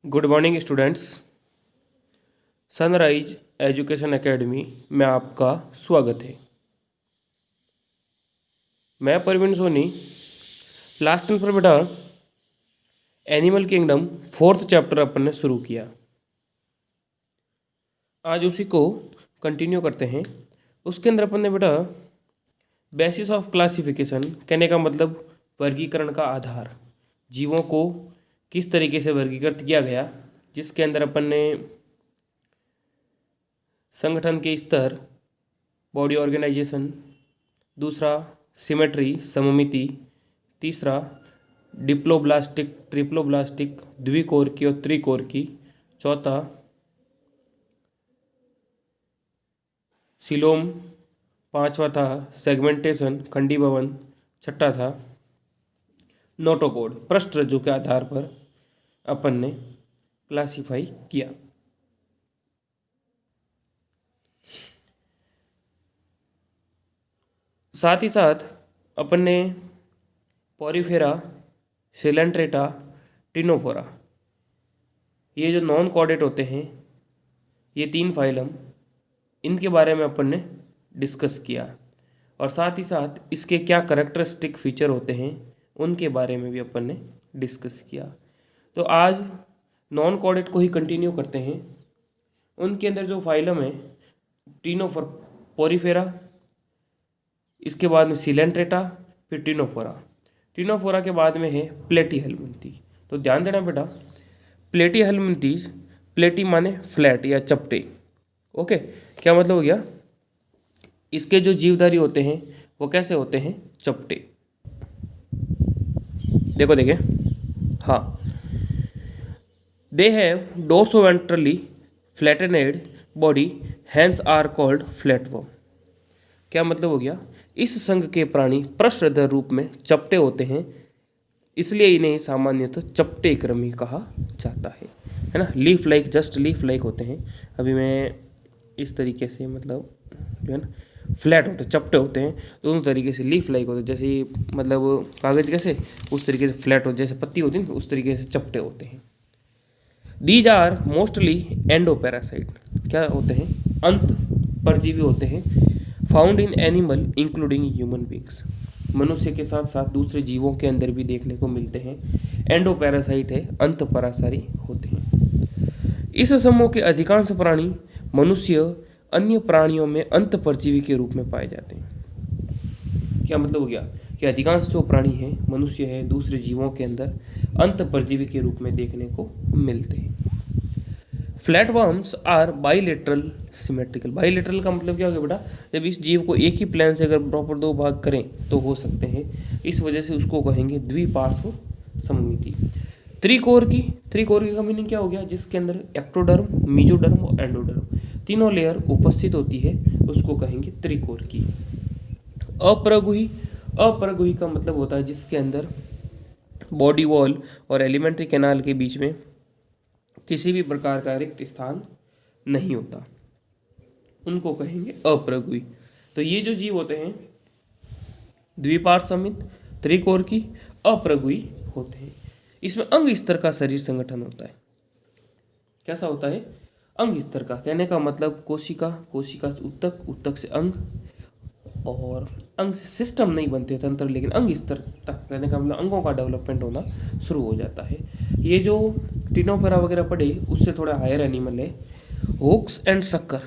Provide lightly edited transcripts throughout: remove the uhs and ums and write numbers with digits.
Good morning students. Sunrise education academy में आपका स्वागत है। मैं परवीन सोनी। लास्ट टाइम पर बेटा एनिमल किंगडम 4th चैप्टर अपन ने शुरू किया। आज उसी को कंटिन्यू करते हैं। उसके अंदर अपन ने बेटा बेसिस ऑफ क्लासिफिकेशन, कहने का मतलब वर्गीकरण का आधार, जीवों को किस तरीके से वर्गीकृत किया गया, जिसके अंदर अपन ने संगठन के स्तर, बॉडी ऑर्गेनाइजेशन, दूसरा सिमेट्री सममिति, तीसरा डिप्लोब्लास्टिक ट्रिप्लोब्लास्टिक द्विकोरकी और त्रिकोरकी, चौथा सिलोम, पांचवा था सेगमेंटेशन खंडीभवन, छठा था नोटोकोड, पृष्ठ रज्जु के आधार पर अपन ने क्लासिफाई किया। साथ ही साथ अपन ने पॉरीफेरा, सिलेंट्रेटा, टिनोफोरा, ये जो नॉन कॉर्डेट होते हैं, ये 3 फाइलम, इनके बारे में अपन ने डिस्कस किया। और साथ ही साथ इसके क्या कैरेक्टरिस्टिक फीचर होते हैं उनके बारे में भी अपन ने डिस्कस किया। तो आज नॉन कॉर्डेट को ही कंटिन्यू करते हैं। उनके अंदर जो फाइलम है पॉरीफेरा, इसके बाद में सिलेंट्रेटा, फिर टिनोफोरा। टिनोफोरा के बाद में है प्लेटीहेल्मिन्थी। तो ध्यान देना बेटा, प्लेटीहेल्मिन्थीज, प्लेटी माने फ्लैट या चपटे। ओके, क्या मतलब हो गया? इसके जो जीवधारी होते हैं वो कैसे होते हैं? चपटे। देखो देखिए, हाँ, they have dorsoventrally flattened body, hence are called flatworm. क्या मतलब हो गया? इस संघ के प्राणी पृष्ठधर रूप में चपटे होते हैं, इसलिए इन्हें सामान्यतः चपटे कृमि कहा जाता है ना। Leaf like, just leaf like होते हैं। अभी मैं इस तरीके से, मतलब जो है ना, फ्लैट होते हैं, चपटे होते हैं, दोनों तरीके से लीफ लाइक होते हैं। जैसे मतलब कागज कैसे, उस तरीके से फ्लैट होते, जैसे पत्ती होती है उस तरीके से चपटे होते हैं। दीज आर मोस्टली एंडोपैरासाइट, क्या होते हैं? अंत परजीवी होते हैं। Found in animal including human beings, मनुष्य के साथ साथ दूसरे जीवों के अंदर भी देखने को मिलते हैं। एंडोपैरासाइट है, अंत परासारी होते हैं। इस समूह के अधिकांश प्राणी मनुष्य अन्य प्राणियों में अंत परजीवी के रूप में पाए जाते हैं। क्या मतलब हो गया कि अधिकांश जो प्राणी हैं, मनुष्य है, दूसरे जीवों के अंदर अंत परजीवी के रूप में देखने को मिलते हैं। Flatworms are bilateral symmetrical. Bilateral का मतलब क्या हो गया बेटा? जब इस जीव को एक ही प्लेन से अगर प्रॉपर 2 भाग करें तो हो सकते हैं, इस वजह से उसको कहेंगे द्विपार्श्व सममिति। त्रिकोर का मीनिंग क्या हो गया? जिसके अंदर एक्टोडर्म, मीजोडर्म और एंडोडर्म तीनों लेयर उपस्थित होती है, उसको कहेंगे त्रिकोरकी। अपरगुही का मतलब होता है जिसके अंदर बॉडी वॉल और एलिमेंट्री कैनाल के बीच में किसी भी प्रकार का रिक्त स्थान नहीं होता, उनको कहेंगे अपरगुही। तो ये जो जीव होते हैं द्विपार्श्व समित, त्रिकोरकी, अपरगुही होते हैं। इसमें अंग स्तर का शरीर संगठन होता है। कैसा होता है? अंग स्तर का, कहने का मतलब कोशिका से उत्तक, उत्तक से अंग, और अंग से सिस्टम नहीं बनते तंत्र, लेकिन अंग स्तर तक, कहने का मतलब अंगों का डेवलपमेंट होना शुरू हो जाता है। ये जो टिनोफोरा वगैरह पढ़े उससे थोड़ा हायर एनिमल है। हुक्स एंड शक्कर,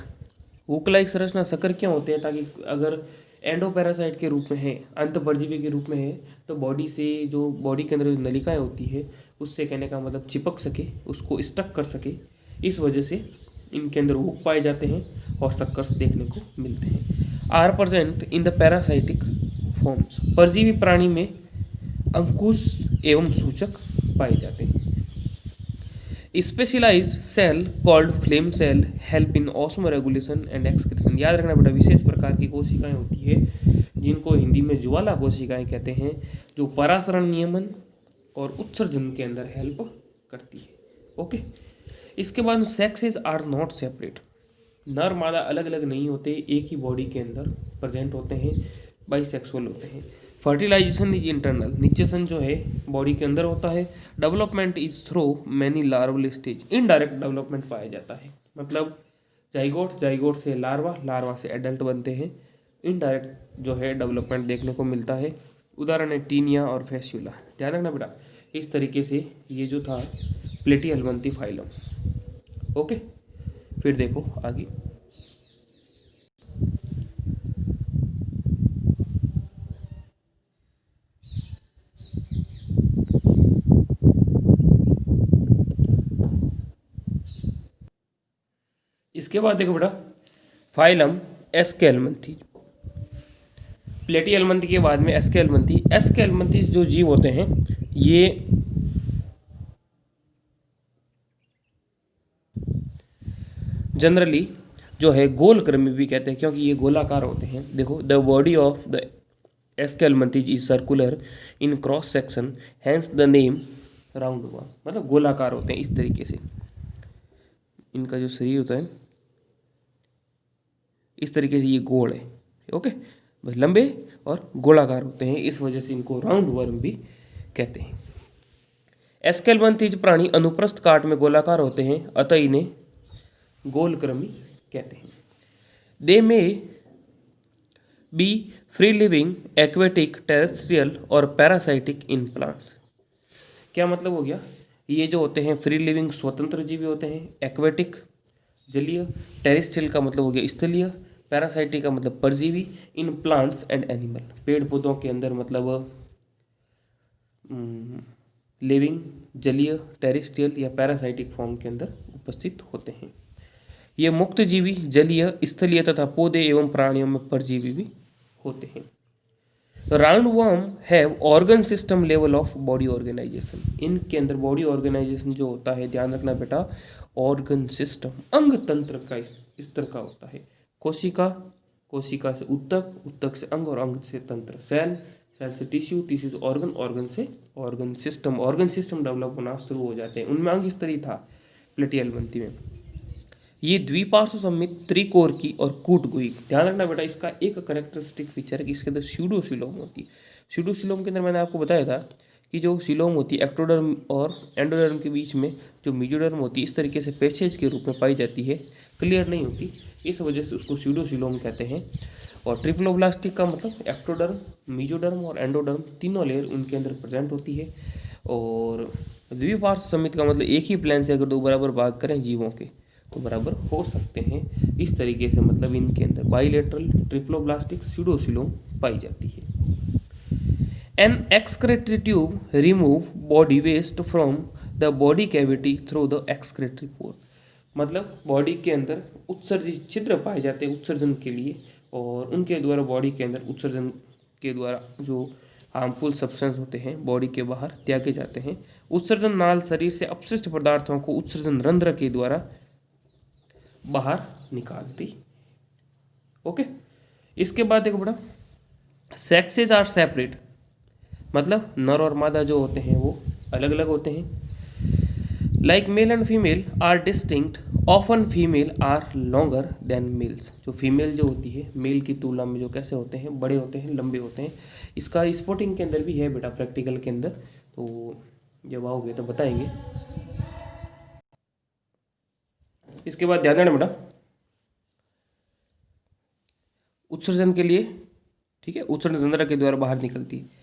हुक लाइक संरचना, शक्कर क्यों होते हैं? ताकि अगर एंडोपैरासाइट के रूप में है, अंत परजीवी के रूप में है, तो बॉडी से, जो बॉडी के अंदर जो नलिकाएं होती है उससे, कहने का मतलब चिपक सके, उसको स्टक कर सके, इस वजह से इनके अंदर हुक पाए जाते हैं और शक्कर्स देखने को मिलते हैं। Are present in the parasitic forms, परजीवी प्राणी में अंकुश एवं सूचक पाए जाते हैं। Specialised cell called flame cell help in osmoregulation and excretion. याद रखना बेटा, विशेष प्रकार की कोशिकाएं होती है जिनको हिंदी में ज्वाला कोशिकाएं कहते हैं, जो परासरण नियमन और उत्सर्जन के अंदर हेल्प करती है। ओके, इसके बाद सेक्सेस आर नॉट सेपरेट, नर मादा अलग अलग नहीं होते, एक ही बॉडी के अंदर प्रेजेंट होते हैं, बाइसेक्सुअल होते हैं। फर्टिलाइजेशन इज इंटरनल, निषेचन जो है बॉडी के अंदर होता है। Development is through many larval stage, indirect development पाया जाता है। मतलब जाइगोट, जाइगोट से लार्वा, लार्वा से एडल्ट बनते हैं। इनडायरेक्ट जो है डेवलपमेंट देखने को मिलता है। उदाहरण है टीनिया और फैस्यूला। ध्यान रखना बेटा, इस तरीके से ये जो था प्लेटिहेल्मिंथी फाइलम। ओके, फिर देखो आगे। इसके बाद देखो बेटा फाइलम एस्केल्मंथी। प्लेटिहेल्मिंथी के बाद में एस्केल्मंथी। एस्केल्मंथी जो जीव होते हैं ये जनरली जो है गोलक्रमी भी कहते हैं, क्योंकि ये गोलाकार होते हैं। देखो, the body of the aschelminthes is circular in cross section, hence the name round worm. मतलब गोलाकार होते हैं इस तरीके से, इनका जो शरीर होता है इस तरीके से ये गोल है। ओके, बस लंबे और गोलाकार होते हैं, इस वजह से इनको राउंड वर्म भी कहते हैं। एस्केल्मंथीज प्राणी अनुप्रस्थ काट में गोलाकार होते हैं, अतः इन्हें गोलक्रमी कहते हैं। दे में B free living, aquatic, terrestrial और पैरासाइटिक इन प्लांट्स। क्या मतलब हो गया, ये जो होते हैं फ्री लिविंग स्वतंत्र जीवी होते हैं, एक्वेटिक जलीय, टेरेस्ट्रियल का मतलब हो गया स्थलीय, पैरासाइटिक का मतलब परजीवी, इन प्लांट्स एंड एनिमल, पेड़ पौधों के अंदर मतलब लिविंग, जलीय, टेरेस्ट्रियल या पैरासाइटिक फॉर्म के अंदर उपस्थित होते हैं। ये मुक्त जीवी, जलीय, स्थलीय तथा पौधे एवं प्राणियों में परजीवी भी होते हैं। Round worm have organ system level of body organisation. इनके अंदर बॉडी ऑर्गेनाइजेशन जो होता है, ध्यान रखना बेटा, ऑर्गन सिस्टम अंग तंत्र का इस तरह का होता है। कोशिका, कोशिका से उत्तक, उत्तक से अंग और अंग से तंत्र, सेल, सेल से टिश्यू, टिश्यू से ऑर्गन, ऑर्गन से organ system, organ system develop होना शुरू हो जाते हैं। उनमें अंग इस तरह था प्लेटिहेल्मिंथी में। ये द्विपार्श्व सममित, त्रिकोर की और कूटगुही। ध्यान रखना बेटा, इसका एक करेक्टरिस्टिक फीचर है कि इसके अंदर स्यूडोसिलोम होती है। स्यूडोसिलोम के अंदर मैंने आपको बताया था कि जो सिलोम होती है एक्टोडर्म और एंडोडर्म के बीच में जो मेसोडर्म होती है, इस तरीके से पैसेज के रूप में पाई जाती है, क्लियर नहीं होती, इस वजह से उसको स्यूडोसिलोम कहते हैं। और ट्रिप्लोब्लास्टिक का मतलब एक्टोडर्म, मेसोडर्म और एंडोडर्म तीनों लेयर उनके अंदर प्रेजेंट होती है। और द्विपार्श्व सममित का मतलब एक ही प्लेन से अगर दो बराबर भाग करें जीवों के तो बराबर हो सकते हैं। इस तरीके से मतलब इनके अंदर बाइलेटरल ट्रिप्लोब्लास्टिक स्यूडोसिलोम पाई जाती है। An excretory tube remove body waste from the body cavity through the excretory pore. मतलब बॉडी के अंदर उत्सर्जित छिद्र पाए जाते हैं उत्सर्जन के लिए, और उनके द्वारा बॉडी के अंदर उत्सर्जन के द्वारा जो हार्मफुल सब्सटेंस होते हैं बॉडी के बाहर त्यागे जाते हैं। उत्सर्जन नाल शरीर से अपशिष्ट पदार्थों को उत्सर्जन रंध्र के द्वारा बाहर निकालती। ओके, इसके बाद देखो बेटा, सेक्सेस आर सेपरेट, मतलब नर और मादा जो होते हैं वो अलग अलग होते हैं। Like male and female are distinct, often female are longer than males. जो फीमेल जो होती है मेल की तुलना में जो कैसे होते हैं, बड़े होते हैं, लंबे होते हैं। इसका स्पोर्टिंग के अंदर भी है बेटा, प्रैक्टिकल के अंदर, तो जब आओगे तो बताएंगे। इसके बाद ध्यान देना बेटा, उत्सर्जन के लिए, ठीक है, उत्सर्जन रंध्र के द्वारा बाहर निकलती है।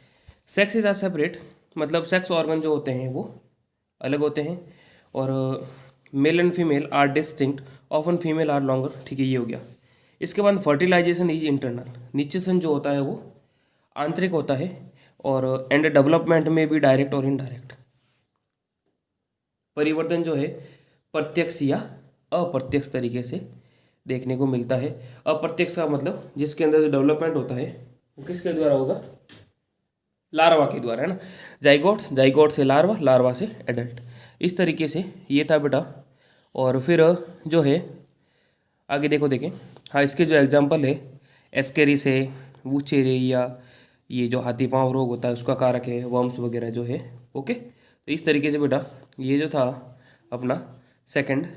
सेक्स इज आर सेपरेट, मतलब सेक्स ऑर्गन जो होते हैं वो अलग होते हैं। और male and female are distinct, often female are longer, ठीक है, ये हो गया। इसके बाद फर्टिलाइजेशन इज इंटरनल, निषेचन जो होता है वो आंतरिक होता है, और एंड डेवलपमेंट में भी डायरेक्ट और इनडायरेक्ट। परिवर्तन जो है प्रत्यक्ष या अप्रत्यक्ष तरीके से देखने को मिलता है। अप्रत्यक्ष का मतलब जिसके अंदर जो डेवलपमेंट होता है वो किसके द्वारा होगा, लार्वा के द्वारा, है ना। जाइगोट, जाइगोट से लार्वा, लार्वा से एडल्ट, इस तरीके से ये था बेटा। और फिर जो है आगे देखो, देखें, हाँ, इसके जो एग्जांपल है एस्केरी से वुचेरिया, ये जो हाथी पाँव रोग होता है उसका कारक है, वर्म्स वगैरह जो है। ओके, तो इस तरीके से बेटा ये जो था अपना सेकंड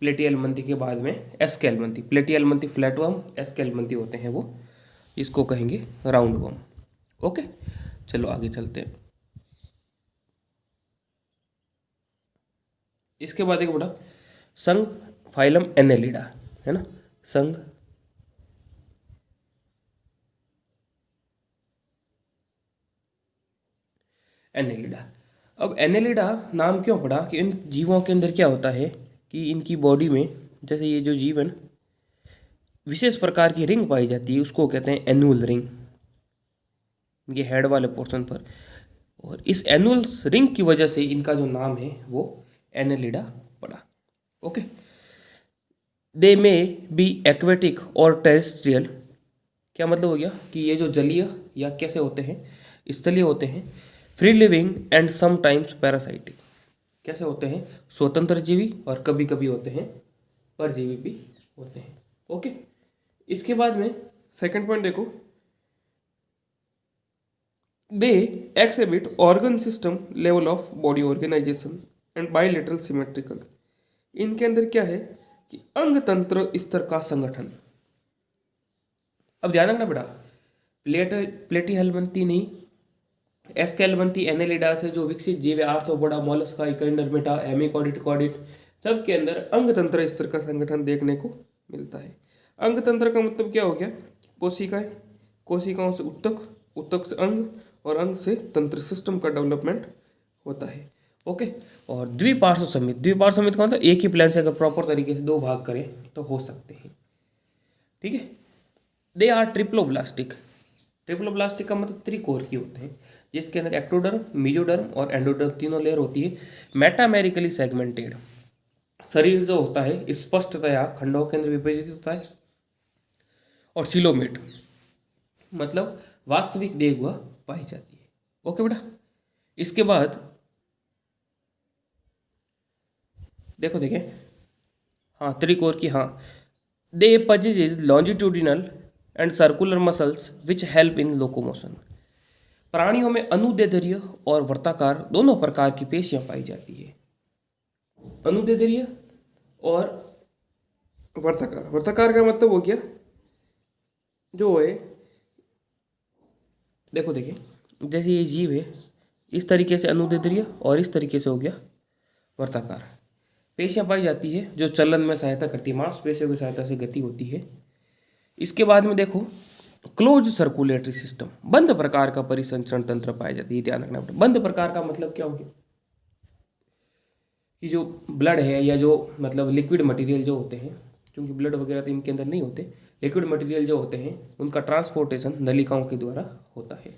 प्लेटिहेल्मिंथी के बाद में एस्केल्मंथी। प्लेटिहेल्मिंथी फ्लैट वर्म, एस्केल्मंथी होते हैं वो, इसको कहेंगे राउंड वर्म। ओके, चलो आगे चलते हैं। इसके बाद एक बड़ा संघ फाइलम एनेलिडा है ना, संघ एनेलिडा। अब एनेलिडा नाम क्यों पड़ा कि इन जीवों के अंदर क्या होता है कि इनकी बॉडी में, जैसे ये जो जीव है ना, विशेष प्रकार की रिंग पाई जाती है, उसको कहते हैं एनुअल रिंग, ये हेड वाले पोर्शन पर। और इस एनुअल रिंग की वजह से इनका जो नाम है वो एनेलिडा पड़ा। Okay, they may be aquatic और टेरेस्ट्रियल। क्या मतलब हो गया कि ये जो जलीय या कैसे होते हैं, स्थलीय होते हैं, free living and sometimes parasitic. कैसे होते हैं, स्वतंत्र जीवी और कभी कभी होते हैं परजीवी भी होते हैं। ओके, इसके बाद में सेकंड पॉइंट देखो, they exhibit organ system level of body organisation and bilateral symmetrical. इनके अंदर क्या है कि अंग तंत्र स्तर का संगठन। अब ध्यान रखना बेटा, प्लेटीहेल्मिन्थी नहीं, एस्केल्मिन्थी एनेलिडा से जो विकसित जीव है, आर्थ्रोपोडा, मोलस्का, इकोइंडरमेटा, हेमिकोडिट, कॉडिट, सब के अंदर अंग तंत्र स्तर का संगठन देखने को मिलता है। अंग तंत्र का मतलब क्या हो गया, कोशिकाएं, कोशिकाओं से उत्तक, उत्तक से अंग और अंग से तंत्र सिस्टम का डेवलपमेंट होता है। ओके, और द्विपार्श्व समित, द्विपार्श्व समित का मतलब एक ही प्लेन से अगर प्रॉपर तरीके से दो भाग करें तो हो सकते हैं। ठीक है, दे आर ट्रिप्लोब्लास्टिक। ट्रिप्लोब्लास्टिक का मतलब त्रिकोर की होते हैं, जिसके अंदर एक्टोडर्म, मेसोडर्म और एंडोडर्म तीनों लेयर होती है। मेटामेरिकली सेगमेंटेड, शरीर जो होता है स्पष्टतया खंडों के अंदर विभाजित होता है। और सिलोमेट मतलब वास्तविक देह हुआ पाई जाती है। ओके बेटा, इसके बाद देखो देखें, हाँ त्रिकोर की, हाँ, दे possesses longitudinal and circular muscles which help in locomotion. प्राणियों में अनुदैर्ध्य और वर्ताकार दोनों प्रकार की पेशियां पाई जाती है। अनुदैर्ध्य और वर्ताकार, वर्ताकार का मतलब हो गया जो है, देखो देखिए, जैसे ये जीव है इस तरीके से अनुदैर्ध्य और इस तरीके से हो गया वर्ताकार। पेशियां पाई जाती है जो चलन में सहायता करती है, मांसपेशियों की सहायता से गति होती है। इसके बाद में देखो, क्लोज सर्कुलेटरी सिस्टम, बंद प्रकार का परिसंचरण तंत्र पाया जाती है। ध्यान रखना बेटा, बंद प्रकार का मतलब क्या हो गया कि जो ब्लड है या जो मतलब लिक्विड मटेरियल जो होते हैं, क्योंकि ब्लड वगैरह तो इनके अंदर नहीं होते, लिक्विड मटेरियल जो होते हैं उनका ट्रांसपोर्टेशन नलिकाओं के द्वारा होता है।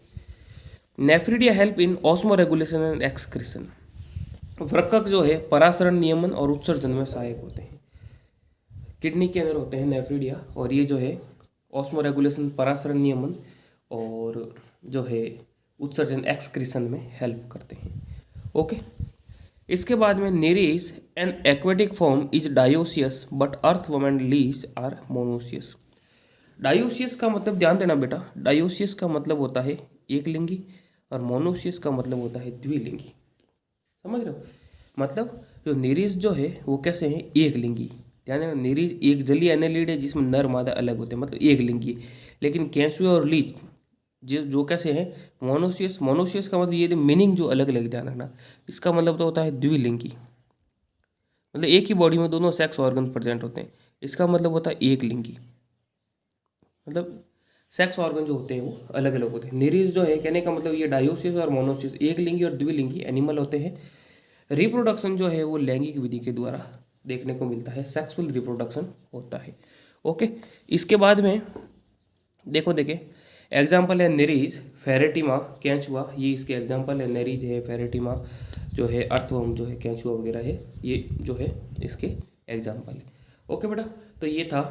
Nephridia help in osmoregulation and excretion. वृक्क जो है परासरण नियमन और उत्सर्जन में सहायक होते हैं। किडनी के अंदर होते हैं नेफ्रिडिया, और ये जो है ऑस्मो रेगुलेशन, परासरण नियमन और जो है उत्सर्जन एक्सक्रीशन में हेल्प करते हैं। ओके, इसके बाद में Nereis an aquatic form is dioecious but earthworm and leech are monoecious. Dioecious का मतलब ध्यान देना बेटा, डायोसियस का मतलब होता है एक लिंगी और मोनोसियस का मतलब होता है द्विलिंगी। समझ रहे हो, मतलब जो नेरीज जो है वो कैसे हैं, एक लिंगी। ध्यान देना, नेरीज एक जलीय एनेलिड है जिसमें नर मादा अलग होते हैं, मतलब एक लिंगी। लेकिन केंचुए और लीच जो कैसे हैं, मोनोसियस। मोनोसियस का मतलब ये मीनिंग जो अलग अलग, ध्यान रखना, इसका मतलब तो होता है द्विलिंगी, मतलब एक ही बॉडी में दोनों सेक्स ऑर्गन प्रेजेंट होते हैं। इसका मतलब होता है एक लिंगी, मतलब सेक्स ऑर्गन जो होते हैं वो अलग अलग होते हैं। निरीज जो है, कहने का मतलब ये डायोसिस और मोनोसिस एक लिंगी और द्विलिंगी एनिमल होते हैं। रिप्रोडक्शन जो है वो लैंगिक विधि के द्वारा देखने को मिलता है, सेक्सुअल रिप्रोडक्शन होता है। ओके, इसके बाद में देखो देखे, एग्जाम्पल है नेरीज, फेरेटिमा, केंचुआ, ये इसके एग्जाम्पल है। नेरीज है, फेरेटिमा जो है, अर्थवर्म जो है, केंचुआ वगैरह है, ये जो है इसके एग्जाम्पल है। ओके बेटा, तो ये था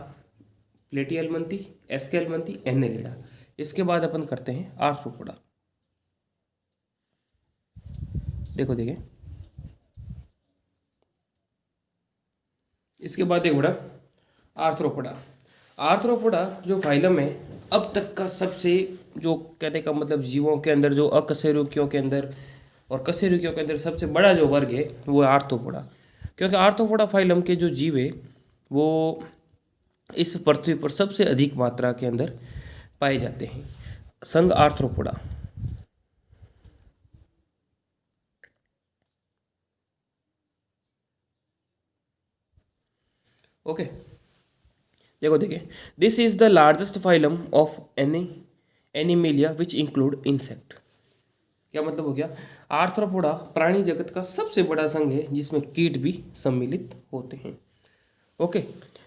प्लेटिहेल्मिन्थी, एस्केल्मिन्थी, एनेलिडा। इसके बाद अपन करते हैं आर्थ्रोपोडा। देखो देखिए, इसके बाद देखो बेटा आर्थ्रोपोडा। आर्थ्रोपोडा जो फाइलम है अब तक का सबसे, जो कहने का मतलब जीवों के अंदर जो अकशेरुकियों के अंदर और कशेरुकियों के अंदर सबसे बड़ा जो वर्ग है वो है आर्थ्रोपोडा। क्योंकि आर्थ्रोपोडा फाइलम के जो जीव है वो इस पृथ्वी पर सबसे अधिक मात्रा के अंदर पाए जाते हैं। संघ आर्थ्रोपोडा, ओके, देखो देखिए, this is the largest phylum of animalia which include insect. क्या मतलब हो गया? आर्थ्रोपोडा प्राणी जगत का सबसे बड़ा संघ है जिसमें कीट भी सम्मिलित होते हैं। Okay,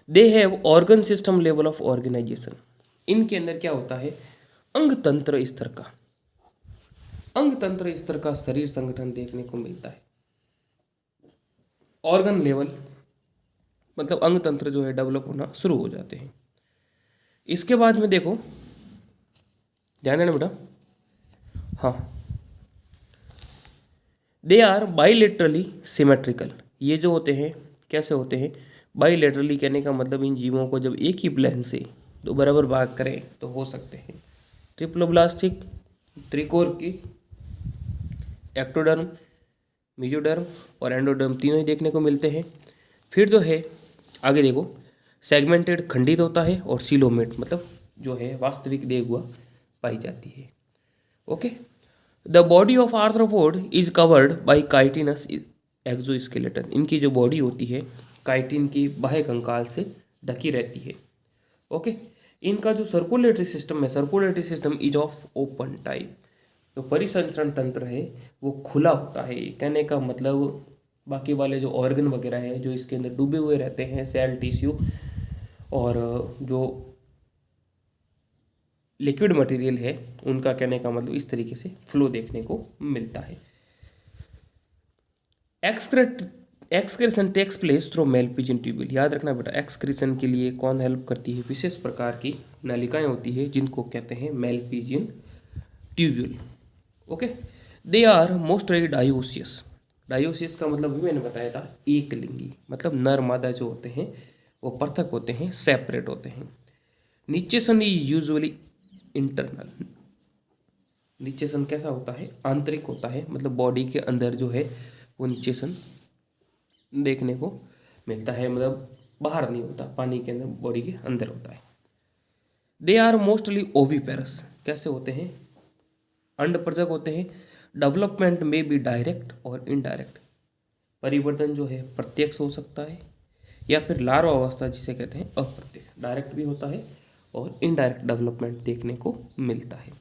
they have organ system level of organisation. इनके अंदर क्या होता है? अंग तंत्र स्तर का, अंग तंत्र स्तर का शरीर संगठन देखने को मिलता है। ऑर्गन लेवल मतलब अंग तंत्र जो है डेवलप होना शुरू हो जाते हैं। इसके बाद में देखो, ध्यान देना बेटा, हाँ, दे आर बाईलेटरली सिमेट्रिकल। ये जो होते हैं कैसे होते हैं? बाईलेटरली कहने का मतलब इन जीवों को जब एक ही प्लेन से दो बराबर भाग करें तो हो सकते हैं। ट्रिप्लोब्लास्टिक, त्रिकोर की, एक्टोडर्म, मेसोडर्म और एंडोडर्म तीनों ही देखने को मिलते हैं। फिर जो है आगे देखो, सेगमेंटेड खंडित होता है और सिलोमेट मतलब जो है वास्तविक देगुआ पाई जाती है। Okay, the body of arthropod is covered by chitinous exoskeleton. इनकी जो बॉडी होती है काइटिन की बाह्य कंकाल से ढकी रहती है। ओके, इनका जो सर्कुलेटरी सिस्टम है, circulatory system is of open type. जो परिसंचरण तंत्र है वो खुला होता है। कहने का मतलब बाकी वाले जो ऑर्गन वगैरह है जो इसके अंदर डूबे हुए रहते हैं, सेल, टिश्यू और जो लिक्विड मटेरियल है, उनका कहने का मतलब इस तरीके से फ्लो देखने को मिलता है। Excretion takes place through Malpighian tubule. याद रखना बेटा, एक्सक्रेशन के लिए कौन हेल्प करती है? विशेष प्रकार की नलिकाएं होती है जिनको कहते हैं Malpighian tubule. Okay, they are mostly dioecious. Dioecious का मतलब भी मैंने बताया था एक लिंगी, मतलब नर मादा जो होते हैं वो पृथक होते हैं, सेपरेट होते हैं। निचेसन इज यूजुअली इंटरनल। निचेसन कैसा होता है? आंतरिक होता है, मतलब बॉडी के अंदर जो है वो निचेसन देखने को मिलता है, मतलब बाहर नहीं होता, पानी के अंदर, बॉडी के अंदर होता है। They are mostly oviparous. कैसे होते हैं? अंडपरजक होते हैं। डेवलपमेंट में भी डायरेक्ट और इनडायरेक्ट। परिवर्तन जो है प्रत्यक्ष हो सकता है या फिर लार्वा अवस्था जिसे कहते हैं अप्रत्यक्ष। डायरेक्ट भी होता है और इनडायरेक्ट डेवलपमेंट देखने को मिलता है।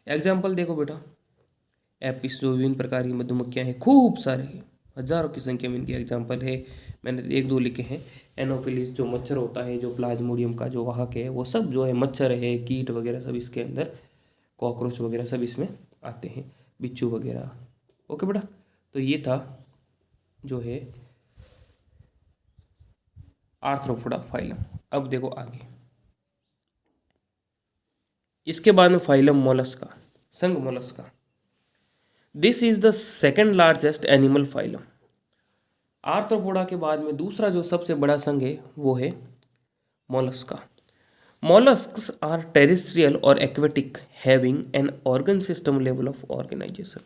एग्जाम्पल देखो बेटा, एपिस जो विभिन्न प्रकार की मधुमक्खियाँ हैं, खूब सारे हजारों की संख्या में इनके एग्जाम्पल है। मैंने एक दो लिखे हैं। एनोफिलिस जो मच्छर होता है, जो प्लाज्मोडियम का जो वाहक है, वो सब जो है मच्छर है, कीट वगैरह सब इसके अंदर, कॉकरोच वगैरह सब इसमें आते हैं, बिच्छू वगैरह। ओके बेटा, तो ये था जो है आर्थ्रोपोडा फाइलम। अब देखो आगे, इसके बाद में फाइलम मोलस्का, संघ Mollusca. This is the second largest animal phylum. Arthropoda के बाद में दूसरा जो सबसे बड़ा संघ है वो है मोलस्का। मोलस्क्स आर टेरेस्ट्रियल और aquatic having an organ system level of organisation.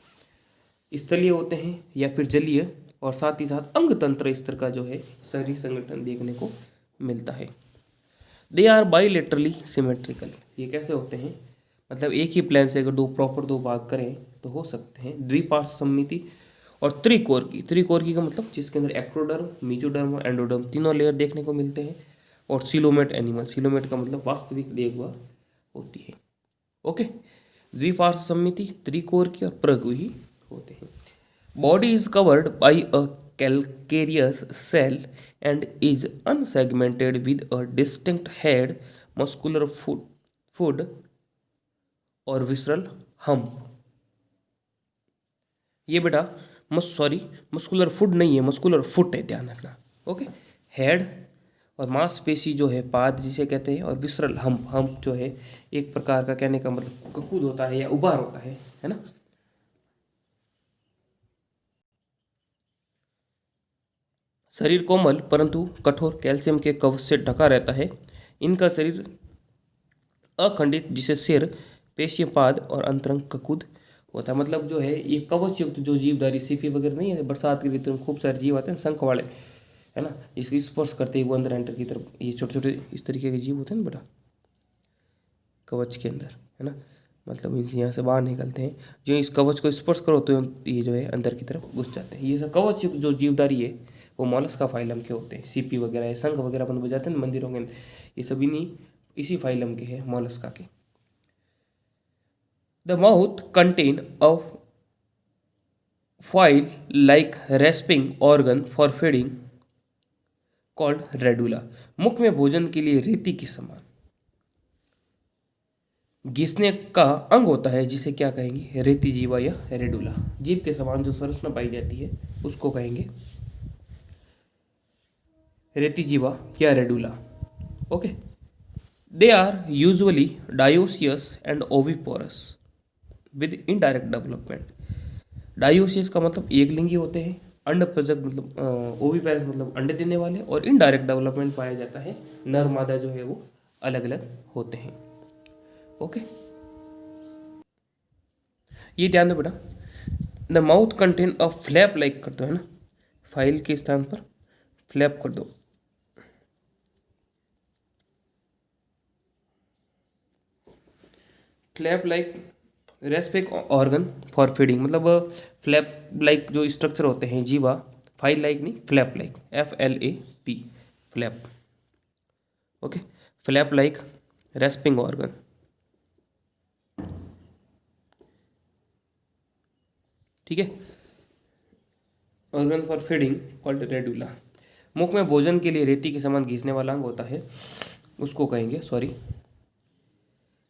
स्थलीय होते हैं या फिर जलीय, और साथ ही साथ अंग तंत्र स्तर का जो है शरीर संगठन देखने को मिलता है। They are bilaterally symmetrical. ये कैसे होते हैं? मतलब एक ही प्लेन से अगर दो भाग करें तो हो सकते हैं। द्विपार्श्व सममिति और त्रिकोर की का मतलब जिसके अंदर एक्टोडर्म, मेसोडर्म और एंडोडर्म तीनों लेयर देखने को मिलते हैं। और सिलोमेट एनिमल, सिलोमेट का मतलब वास्तविक देगुआ होती है। ओके, द्विपार्श्व सममिति, त्रिकोर की और प्रगुही होते हैं। Body is covered by a calcareous shell and is unsegmented with a distinct head, muscular foot और विसरल हम्प। ये बेटा मस्कुलर फुट नहीं है, मस्कुलर फुट है, ध्यान रखना। ओके, हेड और मांसपेशी जो है पाद जिसे कहते हैं, और विसरल हम्प जो है एक प्रकार का कहने का मतलब ककूद होता है या उभार होता है ना। शरीर कोमल परंतु कठोर कैल्शियम के कवच से ढका रहता है। इनका शरीर अखंडित जिसे सिर, पेशियां, पाद और अंतरंग ककूद होता है। मतलब जो है ये कवच युक्त जो जीवधारी सीपी वगैरह नहीं है, बरसात के ऋतु में खूब सारे जीव आते हैं शंख वाले, है ना, इसकी स्पर्श करते ही वो अंदर एंटर की तरफ, ये छोटे छोटे इस तरीके के जीव होते हैं ना बेटा कवच के अंदर, है ना, मतलब यहाँ से बाहर निकलते हैं। जो इस कवच को स्पर्श करो तो ये जो है अंदर की तरफ घुस जाते हैं। ये सब कवच युक्त जो जीवधारी है वो मॉलस्का फाइलम के होते हैं। सीपी वगैरह, ये शंख वगैरह अपन बजाते हैं मंदिरों के अंदर, ये सभी नहीं इसी फाइलम के हैं, मॉलस्का के। The mouth contain a file like rasping organ for feeding called radula. मुख में भोजन के लिए रेती के समान घिसने का अंग होता है जिसे क्या कहेंगे, रेती जीवा या रेडुला। जीभ के समान जो संरचना पाई जाती है उसको कहेंगे रेती जीवा या radula. Okay, they are usually dioecious and oviparous with indirect development. Dioecious का मतलब एक लिंगी होते हैं, अंडपजक मतलब ओविपेरस मतलब अंडे देने वाले, और इनडायरेक्ट डेवलपमेंट पाया जाता है, नर मादा जो है वो अलग अलग होते हैं। ओके, ये ध्यान दो बेटा, the mouth contain a flap like कर दो, है ना, फाइल के स्थान पर फ्लैप कर दो। Flap like rasping organ for feeding, मतलब फ्लैप लाइक जो स्ट्रक्चर होते हैं जीवा, फाइल लाइक नहीं, flap like, FLAP, flap. Okay, flap like rasping organ, ठीक है, organ for feeding called radula. मुख में भोजन के लिए रेती के समान घिसने वाला अंग होता है, उसको कहेंगे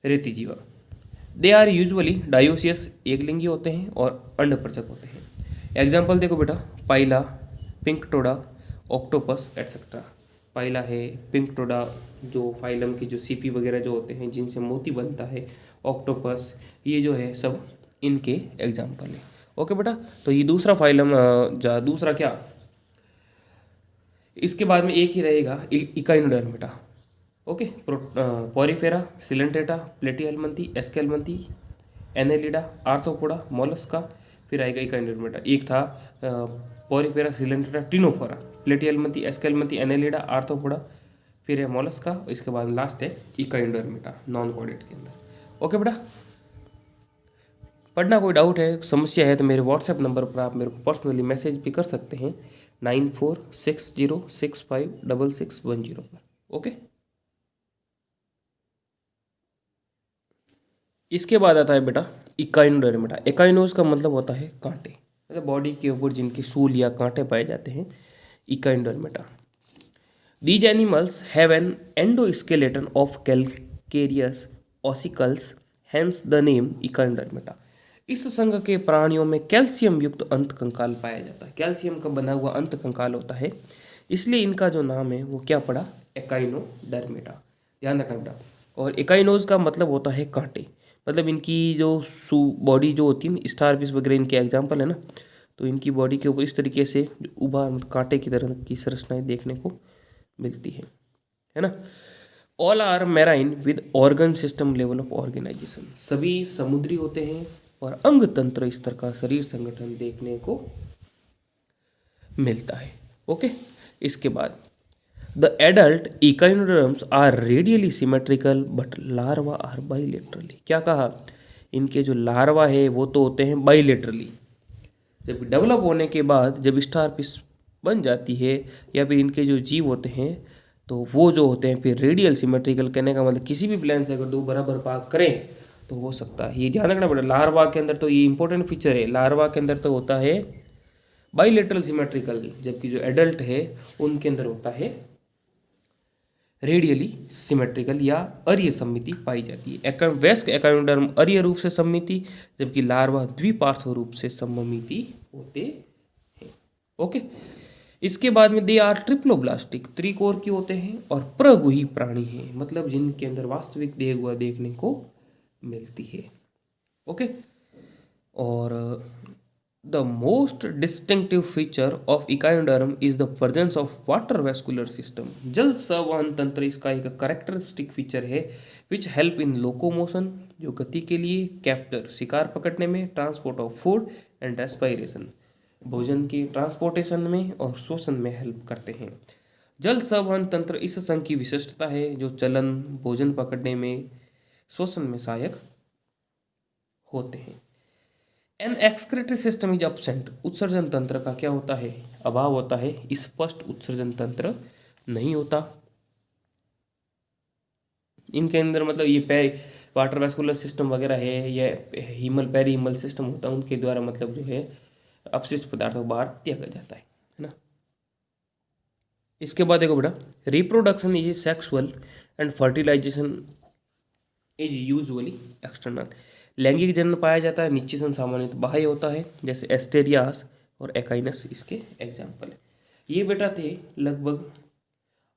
रेती जीवा। दे आर यूजुअली डायोसियस, एक लिंगी होते हैं और अंडपरचक होते हैं। एग्जाम्पल देखो बेटा, पाइला, पिंक टोडा, ऑक्टोपस एटसेट्रा। पाइला है, पिंक टोडा जो फाइलम की जो सीपी वगैरह जो होते हैं जिनसे मोती बनता है, ऑक्टोपस, ये जो है सब इनके एग्जाम्पल है। ओके बेटा, तो ये दूसरा फाइलम दूसरा क्या, इसके बाद में एक ही रहेगा echinoderm. Okay, Porifera, Coelenterata, Platyhelminthes, Aschelminthes, Annelida, Arthropoda, Mollusca, फिर आएगा इकाइनोडर्मेटा। एक था Porifera, Coelenterata, Ctenophora, Platyhelminthes, Aschelminthes, Annelida, Arthropoda, फिर है मोलस्का, इसके बाद लास्ट है इकाइनोडर्मेटा नॉन कॉर्डेट के अंदर। ओके बेटा, पढ़ना कोई डाउट है, समस्या है तो मेरे व्हाट्सएप नंबर पर आप मेरे को पर्सनली मैसेज भी कर सकते हैं 9460656610 पर। ओके, इसके बाद आता है बेटा इकाइनोडर्मेटा। इकाइनोस का मतलब होता है कांटे, मतलब बॉडी के ऊपर जिनके सूल या कांटे पाए जाते हैं, Echinodermata. These animals have an endoskeleton of calcareous ossicles, hence the name Echinodermata. इस संघ के प्राणियों में कैल्शियम युक्त अंत कंकाल पाया जाता है, कैल्शियम का बना हुआ अंत कंकाल होता है, इसलिए इनका जो नाम है वो क्या पड़ा, इकाइनोडर्मेटा। ध्यान रखना बेटा। और इकाइनोज का मतलब होता है कांटे, मतलब इनकी जो बॉडी जो होती है, स्टार फिश वगैरह इनके एग्जाम्पल है ना, तो इनकी बॉडी के ऊपर इस तरीके से उभा कांटे की तरह की संरचनाएं देखने को मिलती है ना। All are marine with organ system level of organisation, सभी समुद्री होते हैं और अंग तंत्र स्तर का शरीर संगठन देखने को मिलता है। ओके, इसके बाद the adult echinoderms are radially symmetrical but larva are bilaterally. क्या कहा, इनके जो लार्वा है वो तो होते हैं बाइलेटरली, जब डेवलप होने के बाद जब स्टार फिश बन जाती है या फिर इनके जो जीव होते हैं तो वो जो होते हैं फिर रेडियल सिमेट्रिकल। कहने का मतलब किसी भी प्लेन से अगर दो बराबर भाग करें तो हो सकता है, ये ध्यान रखना पड़ेगा। लार्वा के अंदर तो ये इंपॉर्टेंट फीचर है, लार्वा के अंदर तो होता है बाइलेटरल सिमेट्रिकल, जबकि जो एडल्ट है उनके अंदर होता है रेडियली सिमेट्रिकल या अरीय सममिति पाई जाती है। वयस्क इकाइनोडर्म अरीय रूप से सममिति, जबकि लार्वा द्विपार्श्व रूप से सममिति होते हैं। ओके, इसके बाद में दे आर ट्रिप्लोब्लास्टिक, त्रिकोर की होते हैं और प्रगुही प्राणी हैं, मतलब जिनके अंदर वास्तविक देह हुआ देखने को मिलती है। ओके, और the most distinctive feature of echinoderm is the presence of water vascular system. जल संवहन तंत्र इसका एक कैरेक्टरिस्टिक फीचर है विच हेल्प इन लोकोमोशन, जो गति के लिए, कैप्चर शिकार पकड़ने में, transport of food and respiration, भोजन की ट्रांसपोर्टेशन में और श्वसन में हेल्प करते हैं। जल संवहन तंत्र इस संघ की विशिष्टता है जो चलन, भोजन पकड़ने में, श्वसन में सहायक होते हैं। An excretory system is absent, उत्सर्जन तंत्र का क्या होता है, अभाव होता है, स्पष्ट उत्सर्जन तंत्र नहीं होता इनके अंदर। मतलब ये वाटर वैस्कुलर सिस्टम वगैरह है या हीमल पेरी हीमल सिस्टम होता है, उनके द्वारा मतलब जो है अपशिष्ट पदार्थों को बाहर त्यागा जाता है ना। इसके बाद देखो बेटा, reproduction is sexual and fertilisation is usually external, लैंगिक जन्म पाया जाता है, निश्चिसन सामान्यतः बाह्य होता है, जैसे एस्टेरियास और एकाइनस इसके एग्जाम्पल है। ये बेटा थे लगभग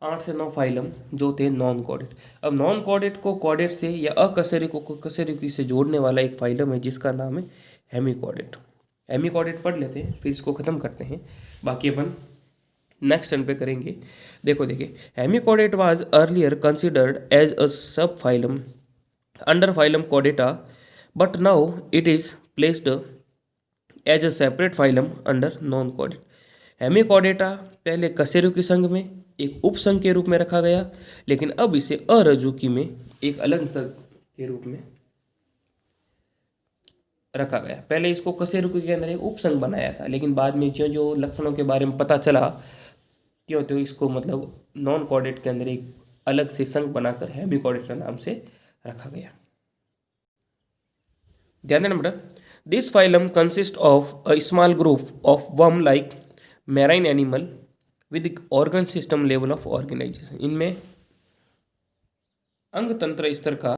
8 से 9 फाइलम जो थे नॉन कॉर्डेट। अब नॉन कॉर्डेट को कॉर्डेट से या अकशेरुकी को कशेरुकी से जोड़ने वाला एक फाइलम है जिसका नाम है हेमिकॉर्डेट। हेमिकॉर्डेट पढ़ लेते हैं फिर इसको ख़त्म करते हैं, बाकी अपन नेक्स्ट टर्न पे करेंगे। देखिए hemichordate was earlier considered as a sub phylum under phylum Chordata, but now it is placed as a separate phylum under non chordate. हेमिकॉर्डेटा पहले कशेरुकी संघ में एक उपसंघ के रूप में रखा गया, लेकिन अब इसे अरजुकी में एक अलग संघ के रूप में रखा गया। पहले इसको कशेरुकी के अंदर एक उपसंघ बनाया था, लेकिन बाद में जो जो लक्षणों के बारे में पता चला क्यों, तो इसको मतलब नॉन कॉर्डेट के अंदर एक अलग से संघ बनाकर हेमिकॉर्डेट के नाम से रखा गया। ध्यान देना बेटा, this phylum consist of a small group of worm like marine animal with organ system level of organisation. इनमें अंग तंत्र स्तर का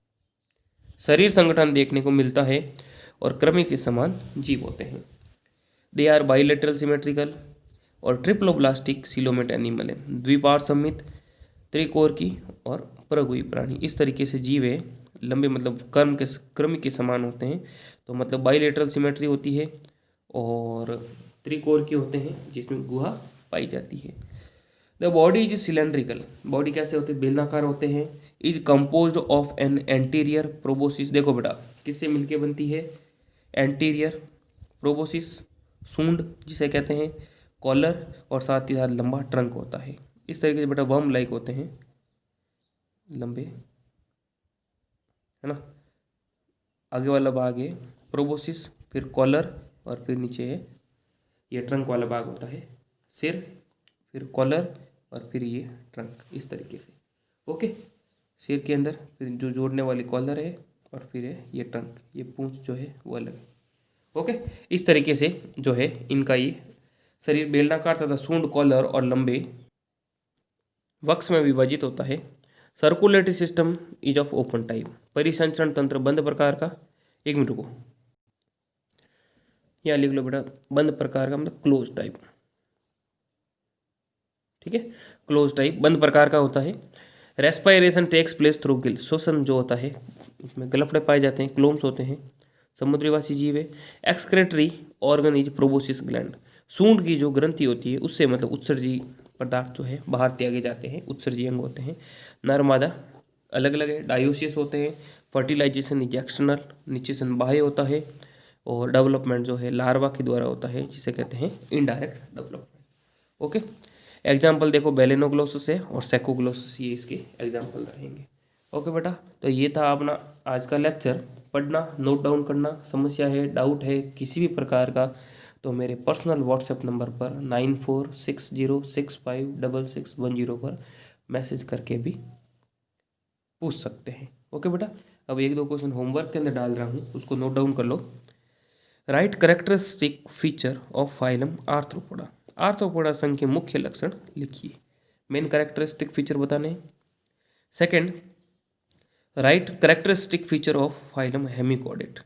शरीर संगठन देखने को मिलता है और कृमि के समान जीव होते हैं। दे आर बाइलेटरल सिमेट्रिकल और ट्रिप्लोब्लास्टिक सिलोमेट एनिमल है, द्विपार्श्वमित त्रिकोर की और परगुई प्राणी। इस तरीके से जीव है, लंबे मतलब कृमि के समान होते हैं, तो मतलब बाइलेटरल सिमेट्री होती है और त्रिकोर के होते हैं जिसमें गुहा पाई जाती है। The body is cylindrical, body कैसे होते हैं, बेलनाकार होते हैं। Is composed of an anterior proboscis, देखो बेटा किससे मिलके बनती है, एंटीरियर प्रोबोसिस सूंड जिसे कहते हैं, कॉलर और साथ ही साथ लंबा ट्रंक होता है। इस तरीके से बेटा वर्म लाइक होते हैं, लंबे है ना। आगे वाला भाग है प्रोबोसिस, फिर कॉलर और फिर नीचे है ये ट्रंक वाला भाग होता है, सिर फिर कॉलर और फिर ये ट्रंक, इस तरीके से। ओके, सिर के अंदर फिर जो जोड़ने वाली कॉलर है और फिर है ये ट्रंक, ये पूंछ जो है वो अलग है। ओके, इस तरीके से जो है इनका ये शरीर बेलनाकार तथा सूंड, कॉलर और लंबे वक्स में विभाजित होता है। Circulatory system is of open type, परिसंचरण तंत्र बंद प्रकार का। एक मिनट को यहाँ लिख लो बेटा, बंद प्रकार का मतलब क्लोज टाइप, ठीक है, क्लोज टाइप बंद प्रकार का होता है। Respiration takes place through gill, श्वसन जो होता है इसमें गलफड़े पाए जाते हैं, क्लोम्स होते हैं, समुद्रीवासी जीव है। Excretory organ is proboscis gland, सूंड की जो ग्रंथि होती है उससे मतलब उत्सर्जी पदार्थ जो है बाहर त्यागे जाते हैं, उत्सर्जी अंग होते हैं। नर मादा अलग अलग है, डायोसिस होते हैं। फर्टिलाइजेशन इज एक्सटर्नल, निश्चिसन बाह्य होता है। और डेवलपमेंट जो है लार्वा के द्वारा होता है जिसे कहते हैं इनडायरेक्ट डेवलपमेंट। ओके, एग्जाम्पल देखो बेलेनोग्लोसस है और सेकोग्लोसस, ये इसके एग्जाम्पल रहेंगे। ओके बेटा, तो ये था अपना आज का लेक्चर। पढ़ना, नोट डाउन करना, समस्या है, डाउट है किसी भी प्रकार का तो मेरे पर्सनल व्हाट्सएप नंबर पर 9460656610 पर मैसेज करके भी पूछ सकते हैं। ओके बेटा, अब एक दो क्वेश्चन होमवर्क के अंदर डाल रहा हूँ, उसको नोट डाउन कर लो। Write characteristic feature of phylum Arthropoda, Arthropoda संघ के मुख्य लक्षण लिखिए, मेन कैरेक्टरिस्टिक फीचर बताने। Second, write characteristic feature of phylum hemichordate,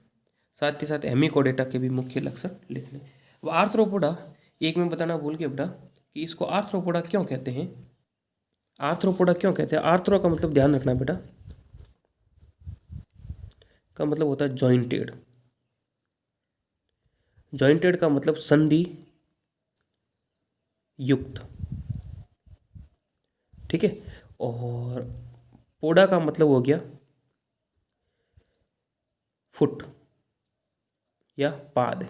साथ ही साथ हेमिकॉर्डेटा के भी मुख्य लक्षण लिखने। अब आर्थ्रोपोडा एक में बताना भूल गया बेटा कि इसको आर्थ्रोपोडा क्यों कहते हैं, आर्थ्रोपोडा क्यों कहते हैं। आर्थ्रो का मतलब ध्यान रखना बेटा, का मतलब होता है जॉइंटेड, जॉइंटेड का मतलब संधि युक्त, ठीक है। और पोडा का मतलब हो गया फुट या पाद,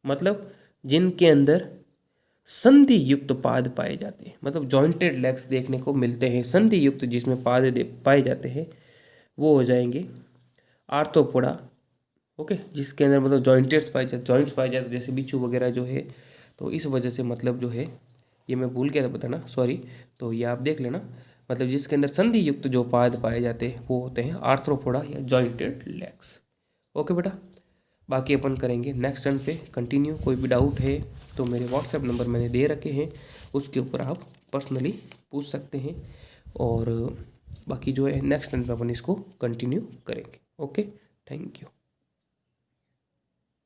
मतलब जिनके अंदर संधि युक्त पाद पाए जाते हैं, मतलब जॉइंटेड लेग्स देखने को मिलते हैं, संधि युक्त जिसमें पाद पाए जाते हैं वो हो जाएंगे आर्थ्रोपोडा ओके, जिसके अंदर मतलब जॉइंट्स पाए जाते जैसे बिच्छू वगैरह जो है, तो इस वजह से मतलब जो है, ये मैं भूल गया था बताना, सॉरी। तो ये आप देख लेना, मतलब जिसके अंदर संधि युक्त जो पाद पाए जाते हैं वो होते हैं आर्थ्रोपोडा या जॉइंटेड लेग्स। ओके बेटा, बाकी अपन करेंगे नेक्स्ट टर्न पे कंटिन्यू। कोई भी डाउट है तो मेरे व्हाट्सएप नंबर मैंने दे रखे हैं, उसके ऊपर आप पर्सनली पूछ सकते हैं, और बाकी जो है नेक्स्ट टर्न पे अपन इसको कंटिन्यू करेंगे। Okay, thank you.